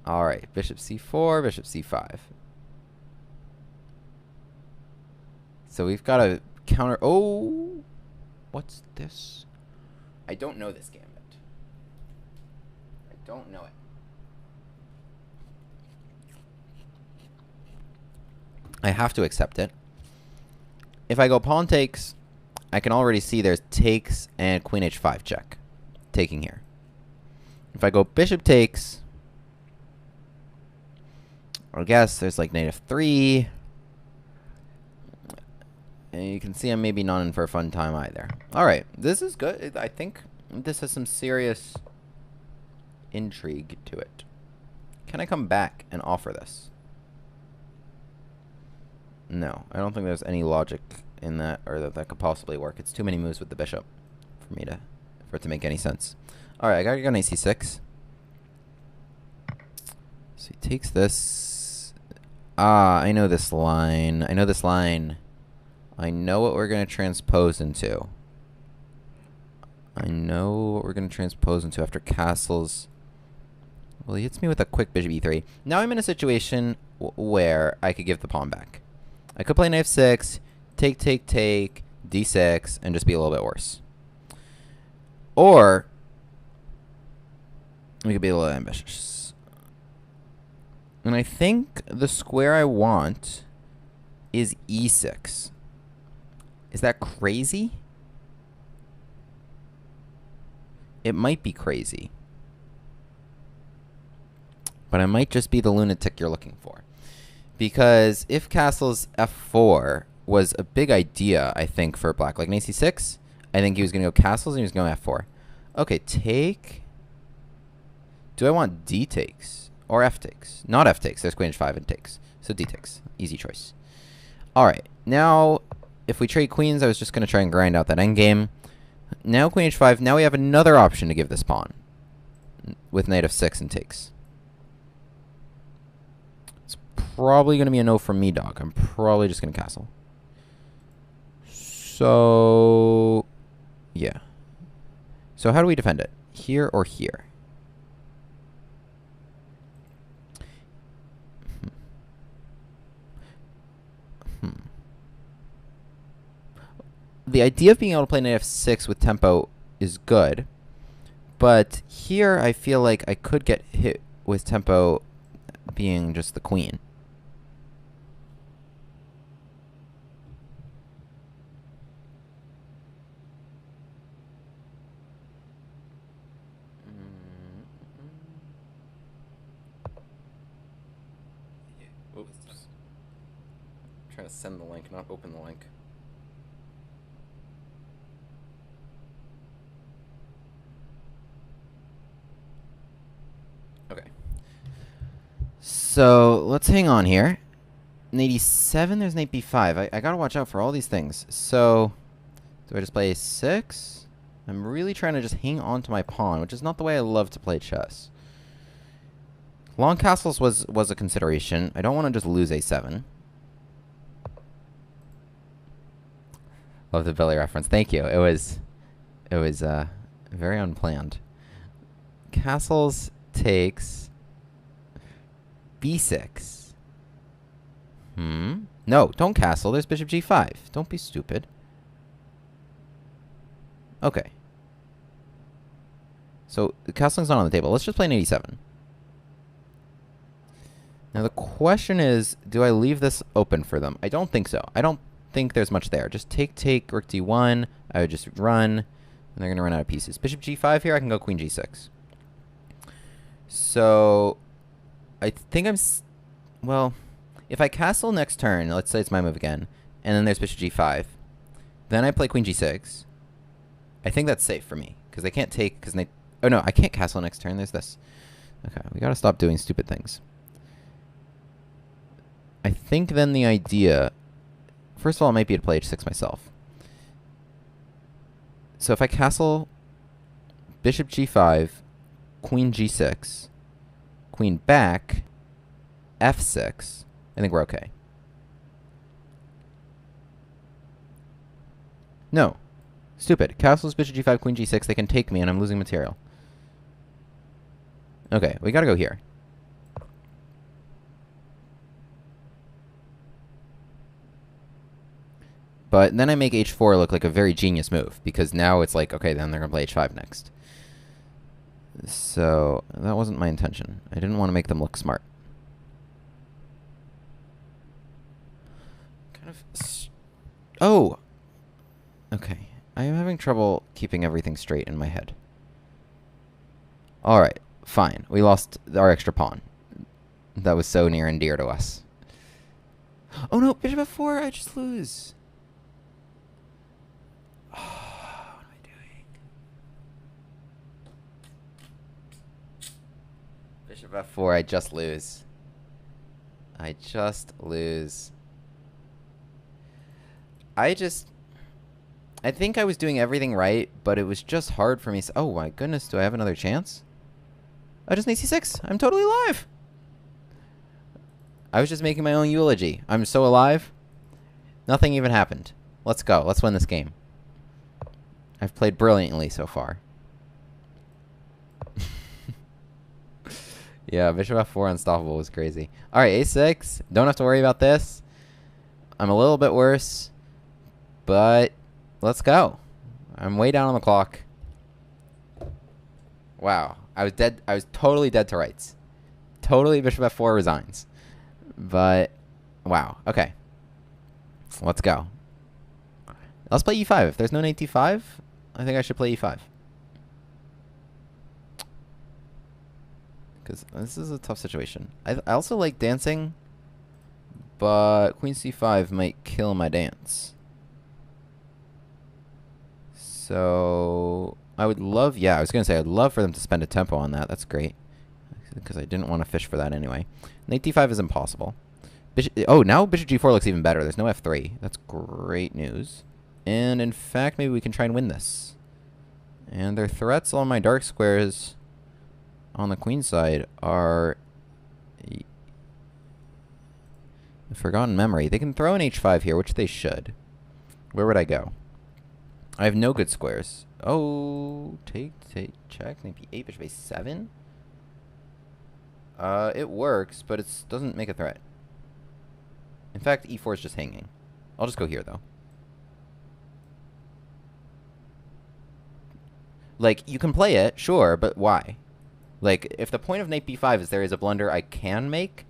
Alright, bishop c4, bishop c5. So we've got a counter. Oh! What's this? I don't know this gambit. I don't know it. I have to accept it. If I go pawn takes, I can already see there's takes and queen h5 check. Taking here. If I go bishop takes, I guess there's like knight f3. And you can see I'm maybe not in for a fun time either. Alright, this is good. I think this has some serious intrigue to it. Can I come back and offer this? No, I don't think there's any logic in that, or that could possibly work. It's too many moves with the bishop for it to make any sense. Alright, I gotta go knight c6. So he takes this. Ah, I know this line. I know this line. I know what we're going to transpose into. I know what we're going to transpose into after castles. Well, he hits me with a quick bishop e3. Now I'm in a situation where I could give the pawn back. I could play knight f6, take, d6, and just be a little bit worse. Or we could be a little ambitious. And I think the square I want is e6. Is that crazy? It might be crazy. But I might just be the lunatic you're looking for. Because if castles f4 was a big idea, I think, for black. Like knight c6, I think he was going to go castles and he was going to go f4. Okay, take. Do I want d takes or f takes? Not f takes. There's queen h5 and takes. So d takes. Easy choice. Alright, now if we trade queens, I was just going to try and grind out that endgame. Now queen h5. Now we have another option to give this pawn. With knight f6 and takes. It's probably going to be a no from me, dog. I'm probably just going to castle. So, yeah. So how do we defend it? Here or here? The idea of being able to play knight f6 with tempo is good, but here I feel like I could get hit with tempo being just the queen. Oops. I'm trying to send the link, not open the link. Okay. So let's hang on here. Knight e7, there's knight b5. I gotta watch out for all these things. So, do I just play a6? I'm really trying to just hang on to my pawn, which is not the way I love to play chess. Long castles was a consideration. I don't want to just lose a7. Love the Billy reference. Thank you. It was very unplanned. Castles takes b6. No, don't castle. There's bishop g5. Don't be stupid. Okay. So the castling's not on the table. Let's just play knight e7. Now the question is, do I leave this open for them? I don't think so. I don't think there's much there. Just take, rook d1. I would just run, and they're going to run out of pieces. Bishop g5 here, I can go queen g6. So, I think well, if I castle next turn, let's say it's my move again, and then there's bishop g5, then I play queen g6. I think that's safe for me, because they can't take, because they... Oh no, I can't castle next turn, there's this. Okay, we gotta stop doing stupid things. I think then the idea... First of all, it might be to play h6 myself. So if I castle bishop g5, queen g6, queen back, f6, I think we're okay. No. Stupid. Castles, bishop g5, queen g6, they can take me and I'm losing material. Okay, we gotta go here. But then I make h4 look like a very genius move, because now it's like, okay, then they're going to play h5 next. So that wasn't my intention. I didn't want to make them look smart. Kind of... Oh! Okay. I am having trouble keeping everything straight in my head. Alright, fine. We lost our extra pawn. That was so near and dear to us. Oh no, bishop f4, I just lose. Oh, what am I doing? Bishop f4, I just lose. I just lose. I think I was doing everything right, but it was just hard for me. Oh my goodness, do I have another chance? I just need c6. I'm totally alive. I was just making my own eulogy. I'm so alive. Nothing even happened. Let's go. Let's win this game. I've played brilliantly so far. Yeah, bishop f4 unstoppable was crazy. Alright, a6. Don't have to worry about this. I'm a little bit worse, but let's go. I'm way down on the clock. Wow. I was dead. I was totally dead to rights. Totally bishop f4 resigns. But, wow. Okay. Let's go. Let's play e5. If there's no knight d5, I think I should play e5. Because this is a tough situation. I also like dancing, but queen c5 might kill my dance. So I would love, yeah, I was going to say I'd love for them to spend a tempo on that. That's great. Because I didn't want to fish for that anyway. Knight d5 is impossible. Oh, now bishop g4 looks even better. There's no f3. That's great news. And in fact, maybe we can try and win this. And their threats on my dark squares on the queen side are a forgotten memory. They can throw an h5 here, which they should. Where would I go? I have no good squares. Oh, take, check, knight b8, bishop a7. It works, but it doesn't make a threat. In fact, e4 is just hanging. I'll just go here, though. Like, you can play it, sure, but why? Like, if the point of knight b5 is there is a blunder I can make,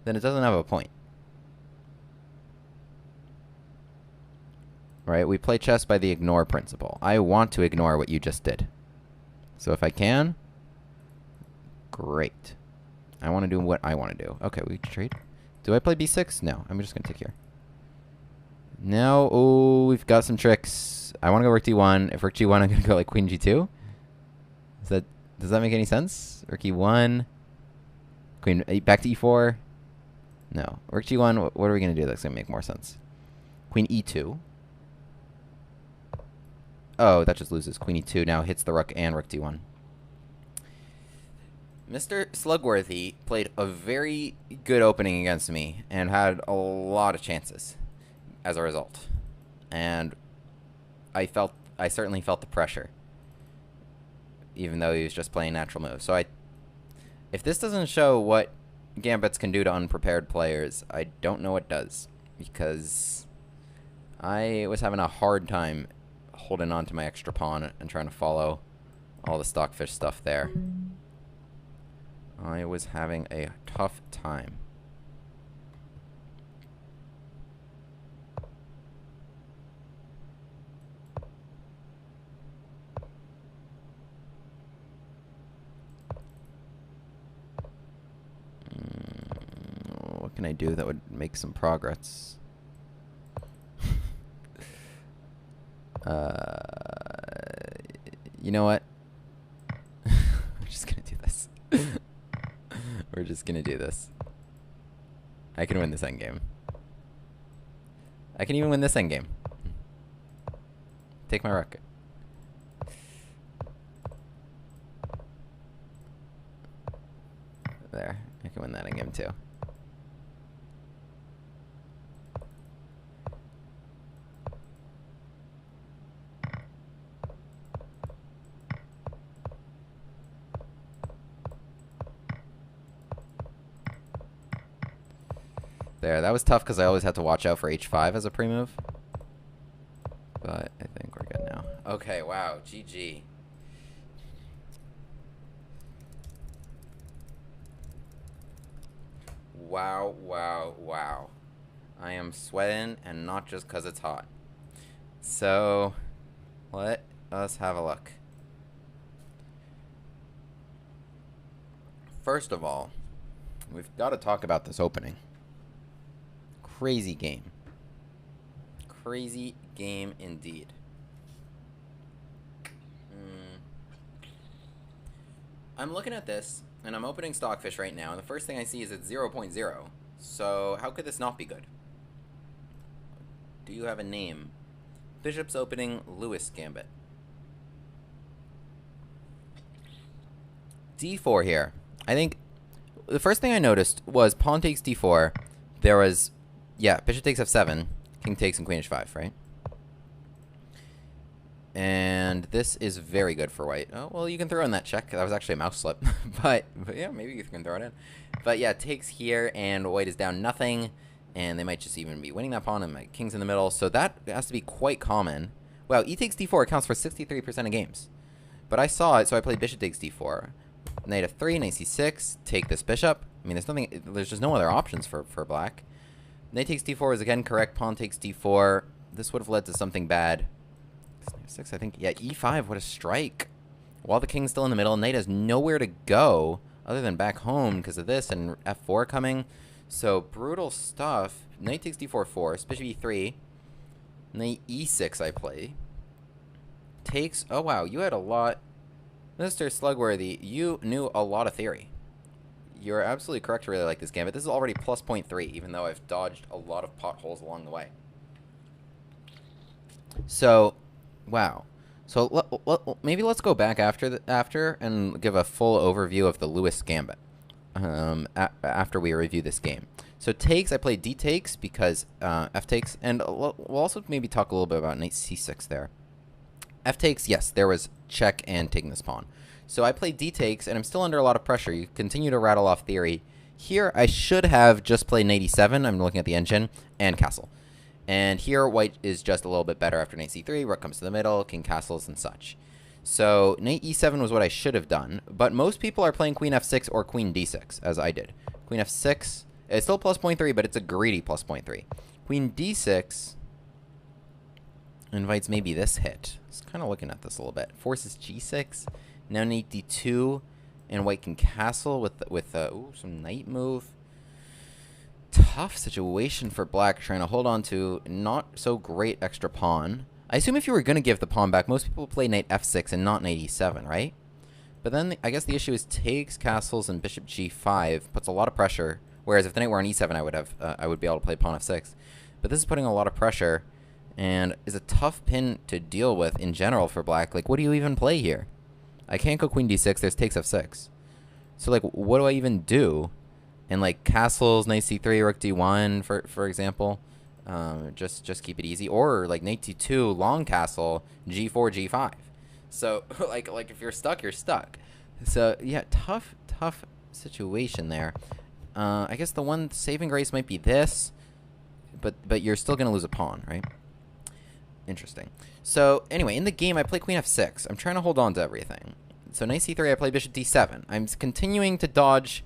then it doesn't have a point. Right? We play chess by the ignore principle. I want to ignore what you just did. So if I can, great. I want to do what I want to do. Okay, we trade. Do I play b6? No, I'm just going to take here. Now, oh, we've got some tricks. I want to go rook d1. If rook g1, I'm going to go like queen g2. Does that make any sense? Rook e1. Queen, back to e4. No. Rook g1, what are we going to do that's going to make more sense? Queen e2. Oh, that just loses. Queen e2 now hits the rook and rook d1. Mr. Slugworthy played a very good opening against me and had a lot of chances as a result. And I certainly felt the pressure, even though he was just playing natural moves. So if this doesn't show what Gambits can do to unprepared players, I don't know what does, because I was having a hard time holding on to my extra pawn and trying to follow all the stockfish stuff there. I was having a tough time. What can I do that would make some progress? You know what? We're just gonna do this. We're just gonna do this. I can win this endgame. I can even win this endgame. Take my rook. There. I can win that endgame too. There, that was tough because I always had to watch out for h5 as a pre-move. Wow, GG. Wow, wow, wow. I am sweating, and not just because it's hot. So, let us have a look. First of all, we've got to talk about this opening. Crazy game. Crazy game indeed. I'm looking at this, and I'm opening Stockfish right now, and the first thing I see is it's 0.0. So how could this not be good? Do you have a name? Bishop's opening Lewis Gambit. D4 here. I think the first thing I noticed was pawn takes D4. There was, yeah, bishop takes F7, king takes, and queen H5, right? And this is very good for white. Oh, well, you can throw in that check. That was actually a mouse slip. but yeah, maybe you can throw it in. But yeah, takes here, and white is down nothing. And they might just even be winning that pawn, and my king's in the middle. So that has to be quite common. Wow, e takes d4 accounts for 63% of games. But I saw it, so I played bishop takes d4. Knight f3, knight c6, take this bishop. I mean, there's just no other options for black. Knight takes d4 is again correct. Pawn takes d4. This would have led to something bad. Knight f6, I think. Yeah, e5, what a strike. While the king's still in the middle, knight has nowhere to go other than back home because of this and f4 coming. So, brutal stuff. Knight takes d4 force. Bishop e3. Knight e6 I play. Takes... Oh, wow. You had a lot... Mr. Slugworthy, you knew a lot of theory. You're absolutely correct to really like this gambit. This is already plus 0.3, even though I've dodged a lot of potholes along the way. So, wow. So, maybe let's go back after and give a full overview of the Lewis Gambit. After we review this game. So takes, I played d takes because f takes, and we'll also maybe talk a little bit about knight c6 there. F takes, yes, there was check and taking this pawn. So I played d takes, and I'm still under a lot of pressure. You continue to rattle off theory. Here, I should have just played knight e7. I'm looking at the engine, and castle. And here, white is just a little bit better after knight c3. Rook comes to the middle, king castles, and such. So knight e7 was what I should have done, but most people are playing queen f6 or queen d6, as I did. Queen f6, it's still plus 0.3, but it's a greedy plus 0.3. Queen d6 invites maybe this hit. Just kind of looking at this a little bit. Forces g6, now knight d2, and white can castle with some knight move. Tough situation for black, trying to hold on to not so great extra pawn. I assume if you were going to give the pawn back, most people play knight f6 and not knight e7, right? But then I guess the issue is takes, castles, and bishop g5 puts a lot of pressure. Whereas if the knight were on e7, I would be able to play pawn f6. But this is putting a lot of pressure, and is a tough pin to deal with in general for black. Like, what do you even play here? I can't go queen d6. There's takes f6. So like, what do I even do? And like castles, knight c3, rook d1, for example. Just keep it easy, or like knight d2, long castle, g4, g5. So like if you're stuck, you're stuck. So yeah, tough situation there. I guess the one saving grace might be this, but you're still gonna lose a pawn, right? Interesting. So anyway, in the game, I play queen f6. I'm trying to hold on to everything. So knight c3, I play bishop d7. I'm continuing to dodge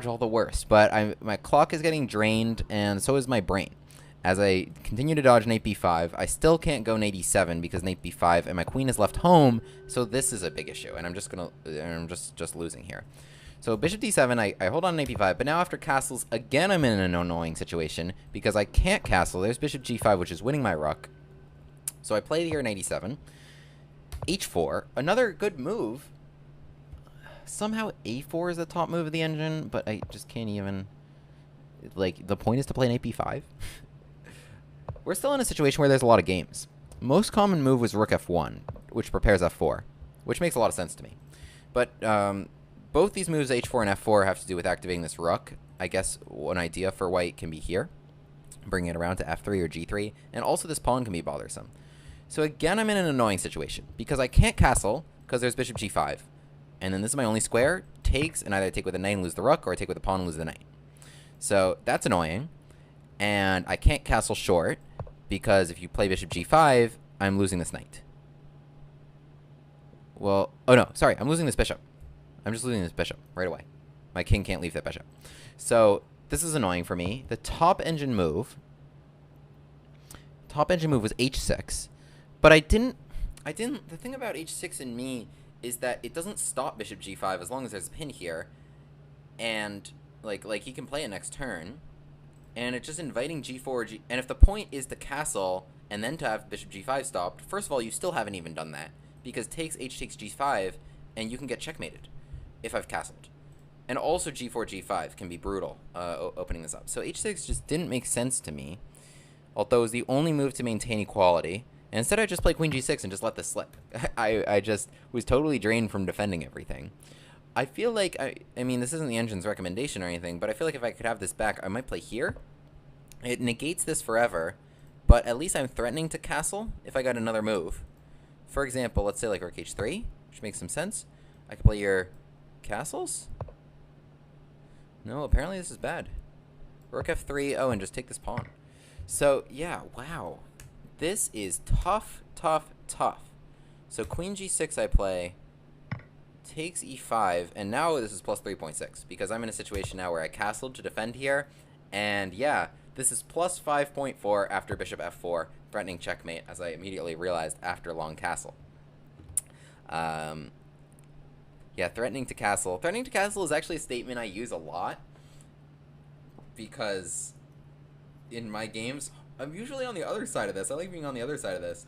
all the worst, but my clock is getting drained, and so is my brain. As I continue to dodge knight b5, I still can't go knight e7 because knight b5, and my queen is left home, so this is a big issue, and I'm just losing here. So bishop d7, I hold on knight b5, but now after castles, again I'm in an annoying situation because I can't castle. There's bishop g5, which is winning my rook. So I play here knight e7. h4, another good move. Somehow a4 is the top move of the engine, but I just can't even... Like, the point is to play knight b5. We're still in a situation where there's a lot of games. Most common move was rook f1, which prepares f4, which makes a lot of sense to me. But both these moves, h4 and f4, have to do with activating this rook. I guess one idea for white can be here, bringing it around to f3 or g3, and also this pawn can be bothersome. So again, I'm in an annoying situation, because I can't castle, because there's bishop g5. And then this is my only square, takes, and either I take with a knight and lose the rook, or I take with a pawn and lose the knight. So that's annoying, and I can't castle short, because if you play bishop g5, I'm losing this knight. Well, oh no, sorry, I'm losing this bishop. I'm just losing this bishop right away. My king can't leave that bishop. So this is annoying for me. The top engine move was h6, but I didn't. The thing about h6 and me is that it doesn't stop bishop g5 as long as there's a pin here, and like he can play it next turn, and it's just inviting g4 and if the point is to castle and then to have bishop g5 stopped, first of all, you still haven't even done that, because takes g5, and you can get checkmated if I've castled. And also g4 g5 can be brutal, opening this up. So h6 just didn't make sense to me, although it was the only move to maintain equality. And instead I just play queen g6 and just let this slip. I just was totally drained from defending everything. I feel like, I mean, this isn't the engine's recommendation or anything, but I feel like if I could have this back, I might play here. It negates this forever, but at least I'm threatening to castle if I got another move. For example, let's say like rook h3, which makes some sense. I could play your castles. No, apparently this is bad. Rook f3, oh, and just take this pawn. So, yeah, wow. This is tough, tough, tough. So queen g6 I play, takes e5, and now this is plus 3.6, because I'm in a situation now where I castled to defend here, and yeah, this is plus 5.4 after bishop f4, threatening checkmate, as I immediately realized after long castle. Yeah, threatening to castle. Threatening to castle is actually a statement I use a lot, because in my games, I'm usually on the other side of this. I like being on the other side of this,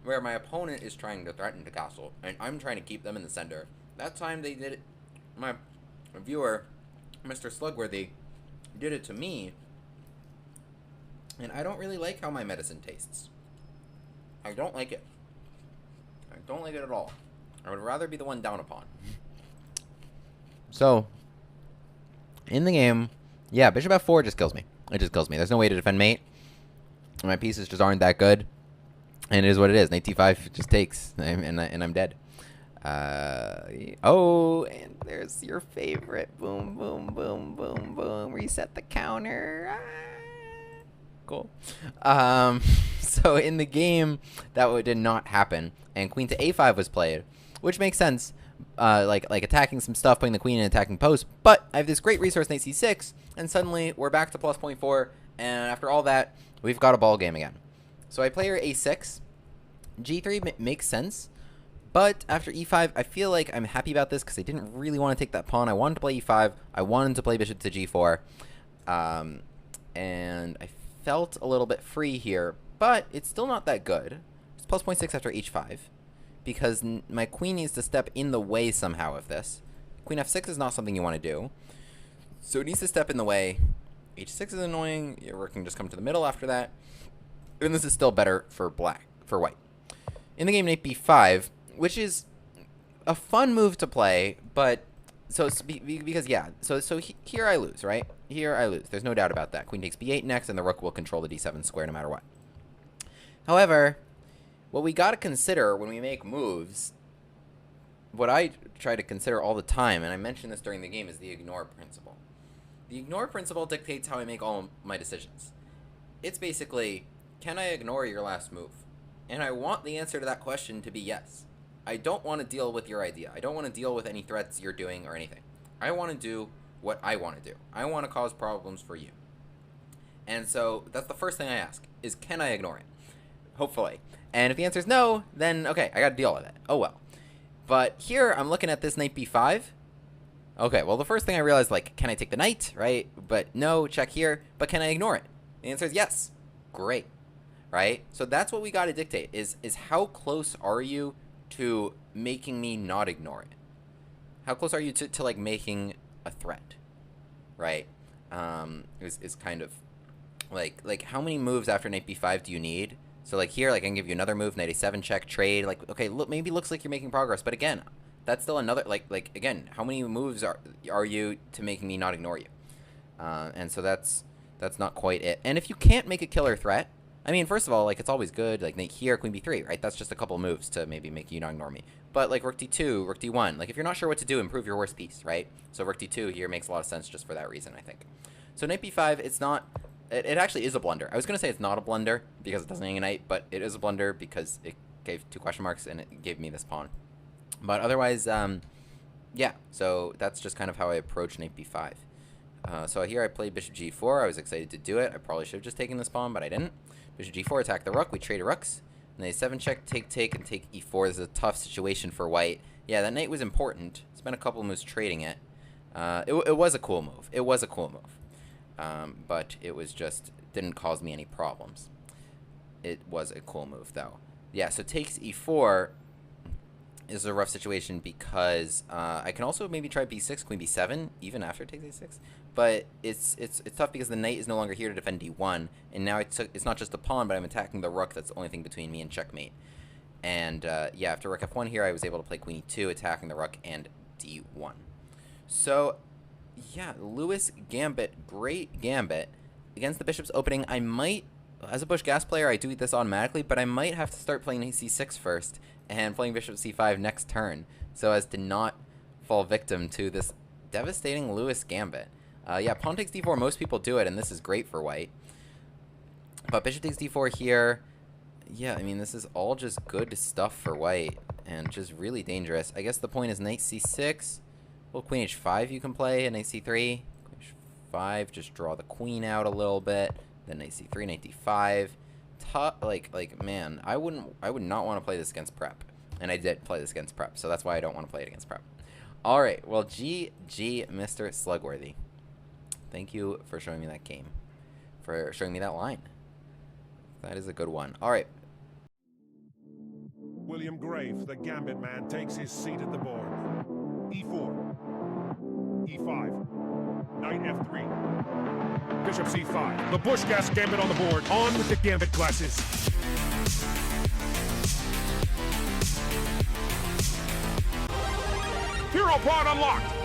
where my opponent is trying to threaten to castle, and I'm trying to keep them in the center. That time they did it, my viewer, Mr. Slugworthy, did it to me, and I don't really like how my medicine tastes. I don't like it. I don't like it at all. I would rather be the one down upon. So, in the game, yeah, bishop f4 just kills me. It just kills me. There's no way to defend mate. My pieces just aren't that good. And it is what it is. Knight d5 just takes, and I'm dead. Oh, and there's your favorite. Boom, boom, boom, boom, boom. Reset the counter. Cool. So in the game, that did not happen, and queen to a5 was played, which makes sense. Like attacking some stuff, putting the queen in attacking post. But I have this great resource, knight c6, and suddenly we're back to plus 0.4, and after all that, we've got a ball game again. So I play her a6. g3 makes sense, but after e5, I feel like I'm happy about this because I didn't really want to take that pawn. I wanted to play e5. I wanted to play bishop to g4, and I felt a little bit free here, but it's still not that good. It's plus 0.6 after h5. Because my queen needs to step in the way somehow of this. Queen f6 is not something you want to do. So it needs to step in the way. h6 is annoying. Your rook can just come to the middle after that. And this is still better for white. In the game, knight b5, which is a fun move to play, but because yeah, so here I lose, right? Here I lose. There's no doubt about that. Queen takes b8 next, and the rook will control the d7 square no matter what. However, what we got to consider when we make moves, what I try to consider all the time, and I mentioned this during the game, is the ignore principle. The ignore principle dictates how I make all my decisions. It's basically, can I ignore your last move? And I want the answer to that question to be yes. I don't want to deal with your idea. I don't want to deal with any threats you're doing or anything. I want to do what I want to do. I want to cause problems for you. And so that's the first thing I ask, is can I ignore it? Hopefully. And if the answer is no, then okay, I got to deal with it. Oh well. But here I'm looking at this knight b5. Okay, well the first thing I realized, like, can I take the knight, right? But no, check here. But can I ignore it? The answer is yes. Great. Right? So that's what we got to dictate, is how close are you to making me not ignore it? How close are you to like making a threat? Right? Is kind of like how many moves after knight b5 do you need? So like here, like I can give you another move, knight a7 check, trade. Like, okay, look, maybe looks like you're making progress, but again, that's still another, like again, how many moves are you to making me not ignore you? And so that's not quite it. And if you can't make a killer threat, I mean, first of all, like it's always good, like knight here, queen b3, right? That's just a couple moves to maybe make you not ignore me. But like rook d2, rook d1, like if you're not sure what to do, improve your worst piece, right? So rook d2 here makes a lot of sense just for that reason, I think. So knight b5, it's not. It actually is a blunder. I was going to say it's not a blunder because it doesn't hang a knight, but it is a blunder because it gave 2 question marks, and it gave me this pawn. But otherwise, yeah, so that's just kind of how I approach knight b5. So here I played bishop g4. I was excited to do it. I probably should have just taken this pawn, but I didn't. Bishop g4, attack the rook. We traded rooks. Knight 7 check, take, and take e4. This is a tough situation for white. Yeah, that knight was important. Spent a couple moves trading it. It was a cool move. It was a cool move. But it was just, didn't cause me any problems. It was a cool move, though. Yeah, so takes e4 is a rough situation because I can also maybe try b6, queen b7, even after it takes a6. But it's tough because the knight is no longer here to defend d1, and now it's not just a pawn, but I'm attacking the rook. That's the only thing between me and checkmate. And yeah, after rook f1 here, I was able to play queen e2, attacking the rook and d1. So yeah, Lewis Gambit, great gambit. Against the bishop's opening, I might, as a Bush Gas player, I do this automatically, but I might have to start playing knight c6 first and playing bishop c5 next turn so as to not fall victim to this devastating Lewis Gambit. Yeah, pawn takes d4, most people do it, and this is great for white. But bishop takes d4 here, yeah, I mean, this is all just good stuff for white and just really dangerous. I guess the point is knight c6. Well, queen h5 you can play, and knight c3. Queen h5, just draw the queen out a little bit. Then knight c3, knight d5. Like man, I would not want to play this against prep. And I did play this against prep, so that's why I don't want to play it against prep. Alright, well, GG, Mr. Slugworthy. Thank you for showing me that game. For showing me that line. That is a good one. Alright. William Grave, the Gambit man, takes his seat at the board. e4, e5, knight f3, bishop c5. The Bush Gas Gambit on the board. On with the Gambit classes. Hero pawn unlocked.